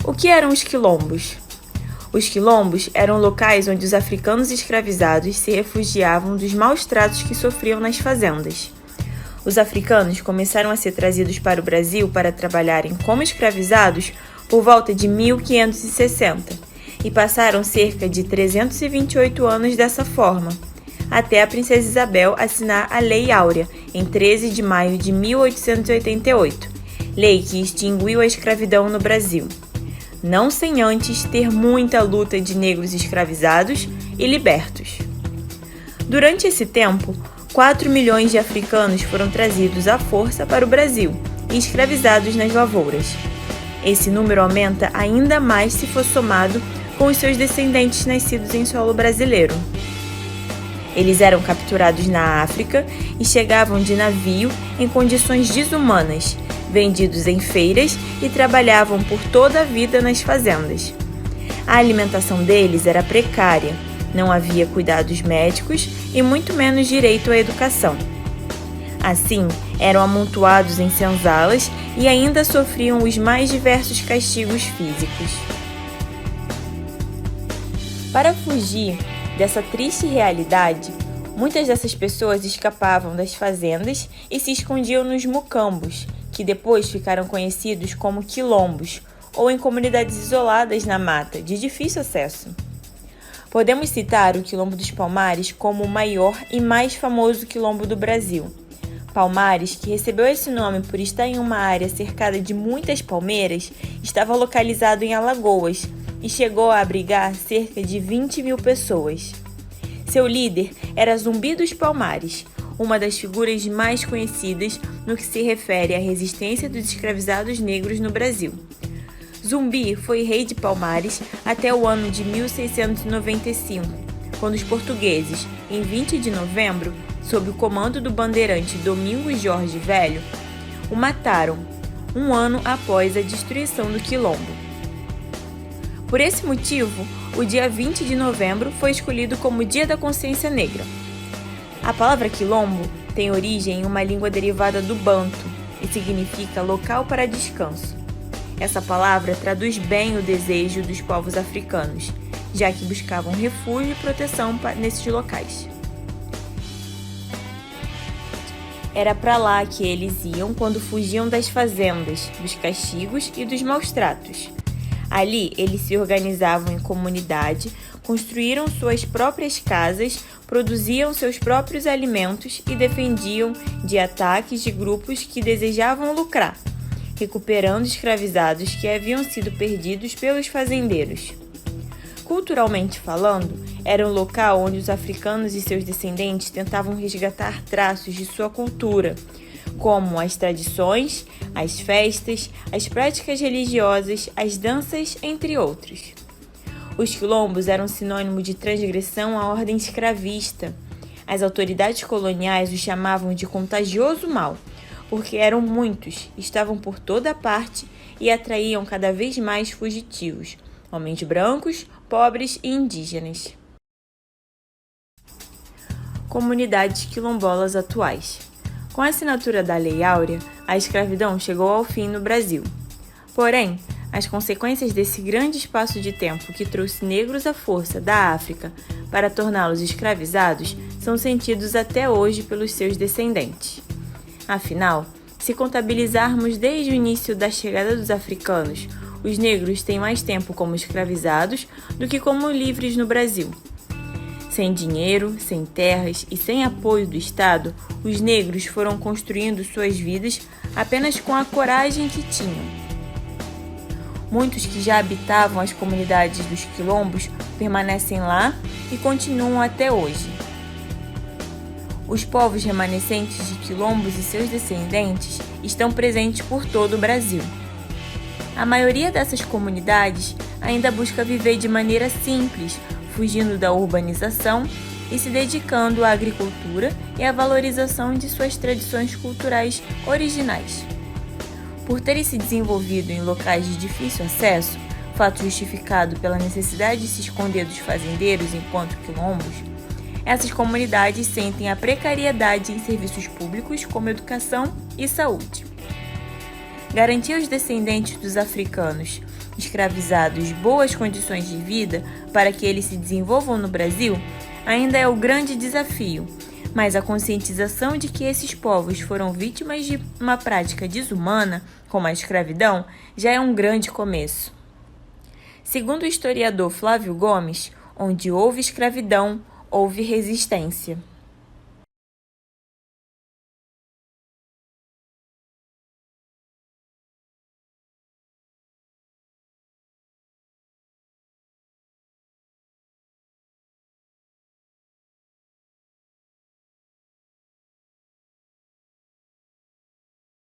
O que eram os quilombos? Os quilombos eram locais onde os africanos escravizados se refugiavam dos maus tratos que sofriam nas fazendas. Os africanos começaram a ser trazidos para o Brasil para trabalharem como escravizados por volta de 1560 e passaram cerca de 328 anos dessa forma, até a princesa Isabel assinar a Lei Áurea em 13 de maio de 1888, lei que extinguiu a escravidão no Brasil, não sem antes ter muita luta de negros escravizados e libertos. Durante esse tempo, 4 milhões de africanos foram trazidos à força para o Brasil e escravizados nas lavouras. Esse número aumenta ainda mais se for somado com os seus descendentes nascidos em solo brasileiro. Eles eram capturados na África e chegavam de navio em condições desumanas, vendidos em feiras e trabalhavam por toda a vida nas fazendas. A alimentação deles era precária, não havia cuidados médicos e muito menos direito à educação. Assim, eram amontoados em senzalas e ainda sofriam os mais diversos castigos físicos. Para fugir dessa triste realidade, muitas dessas pessoas escapavam das fazendas e se escondiam nos mucambos, que depois ficaram conhecidos como quilombos, ou em comunidades isoladas na mata, de difícil acesso. Podemos citar o Quilombo dos Palmares como o maior e mais famoso quilombo do Brasil. Palmares, que recebeu esse nome por estar em uma área cercada de muitas palmeiras, estava localizado em Alagoas e chegou a abrigar cerca de 20 mil pessoas. Seu líder era Zumbi dos Palmares, uma das figuras mais conhecidas no que se refere à resistência dos escravizados negros no Brasil. Zumbi foi rei de Palmares até o ano de 1695, quando os portugueses, em 20 de novembro, sob o comando do bandeirante Domingos Jorge Velho, o mataram, um ano após a destruição do quilombo. Por esse motivo, o dia 20 de novembro foi escolhido como Dia da Consciência Negra. A palavra quilombo tem origem em uma língua derivada do banto e significa local para descanso. Essa palavra traduz bem o desejo dos povos africanos, já que buscavam refúgio e proteção nesses locais. Era para lá que eles iam quando fugiam das fazendas, dos castigos e dos maus tratos. Ali, eles se organizavam em comunidade, construíram suas próprias casas, produziam seus próprios alimentos e defendiam de ataques de grupos que desejavam lucrar, recuperando escravizados que haviam sido perdidos pelos fazendeiros. Culturalmente falando, era um local onde os africanos e seus descendentes tentavam resgatar traços de sua cultura, como as tradições, as festas, as práticas religiosas, as danças, entre outros. Os quilombos eram sinônimo de transgressão à ordem escravista. As autoridades coloniais os chamavam de contagioso mal, porque eram muitos, estavam por toda parte e atraíam cada vez mais fugitivos, homens brancos, pobres e indígenas. Comunidades quilombolas atuais. Com a assinatura da Lei Áurea, a escravidão chegou ao fim no Brasil. Porém, as consequências desse grande espaço de tempo que trouxe negros à força da África para torná-los escravizados são sentidos até hoje pelos seus descendentes. Afinal, se contabilizarmos desde o início da chegada dos africanos, os negros têm mais tempo como escravizados do que como livres no Brasil. Sem dinheiro, sem terras e sem apoio do Estado, os negros foram construindo suas vidas apenas com a coragem que tinham. Muitos que já habitavam as comunidades dos quilombos permanecem lá e continuam até hoje. Os povos remanescentes de quilombos e seus descendentes estão presentes por todo o Brasil. A maioria dessas comunidades ainda busca viver de maneira simples, fugindo da urbanização e se dedicando à agricultura e à valorização de suas tradições culturais originais. Por terem se desenvolvido em locais de difícil acesso, fato justificado pela necessidade de se esconder dos fazendeiros enquanto quilombos, essas comunidades sentem a precariedade em serviços públicos como educação e saúde. Garantir aos descendentes dos africanos escravizados boas condições de vida para que eles se desenvolvam no Brasil ainda é o grande desafio, mas a conscientização de que esses povos foram vítimas de uma prática desumana, como a escravidão, já é um grande começo. Segundo o historiador Flávio Gomes, onde houve escravidão, houve resistência.